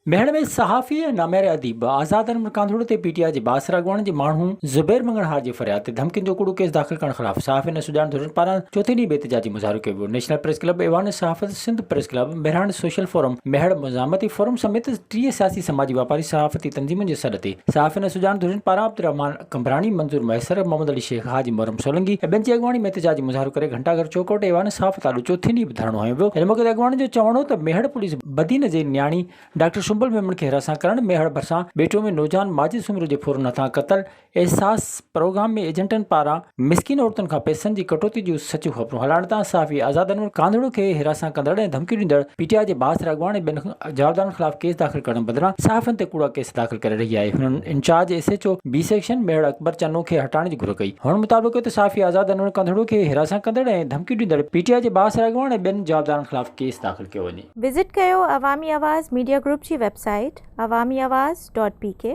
मेहण में सहाफ़ी ऐं नामेर अदीब आज़ाद अनवर कांधड़ो ते पीटीआई जे बासरा अॻवान जे माण्हू ज़ुबैर मंगणहार जे फ़रियाद ते धमकियुनि जो कूड़ो केस दाख़िल करण ख़िलाफ़ सहाफ़ियुनि ऐं सुजाण धुरियुनि पारां चोथे ॾींहुं बि एहतिजाजी मुज़ाहिरो कयो वियो। नेशनल प्रेस क्लब, ऐवान सहाफ़त सिंध प्रेस क्लब, बहिराण सोशल फोरम, मेहड़ मुज़ामती फोरम समेत 30 सियासी समाजी वापारी सहाफ़ती तंज़ीमुनि जे सॾ ते सहाफ़ियुनि ऐं सुजाण धुरियुनि पारां अब्दुर्रहमान कंभराणी, मंज़ूर मैसर, मोहम्मद अली शेख, हाजी मोहरम सोलंकी ऐं ॿियनि जी अॻवानी में एहतिजाजी मुज़ाहिरो करे घंटाघर चौकोट ऐवान सहाफ़त आॾो चोथे ॾींहुं बि धरणो हंयो वियो। हिन मौक़े ते अॻवान जो चवणो त मेहड़ पुलिस बदीन जे न्याणी डॉक्टर शुंबल मेमण खे हिरासत करण, मेहड़ भरिसां बेटो में नौजवान माजिद सुमरो जे फौरन हथां क़तल, एहसास प्रोग्राम में एजेंटनि पारां मिसकिन औरतुनि खां पैसनि जी कटौती जूं सचियूं ख़बरूं हलाइण तां सहाफ़ी आज़ाद अनवर कांधड़ो खे हिरासत कंदड़ ऐं धमकियूं ॾींदड़ पीटीआई जे बासरा अॻवान ऐं ॿियनि जवाबदारनि ख़िलाफ़ केस दाख़िल करण बदिरां सहाफ़ियुनि ते कूड़ा केस दाख़िल करे रही आहे। हुननि incharge SHO B section Mehar Akbar Channo खे हटाइण जी घुर कई। हुन मुताबिक़ त सहाफ़ी आज़ाद अनवर कांधड़ो खे हिरासत कंदड़ ऐं धमकियूं ॾींदड़ पीटीआई जे बासरा अॻवान ऐं ॿियनि जवाबदारनि ख़िलाफ़ केस दाख़िल कयो वञे। विज़िट कयो अवामी आवाज़ मीडिया ग्रुप जी वेबसाइट awamiawaz.pk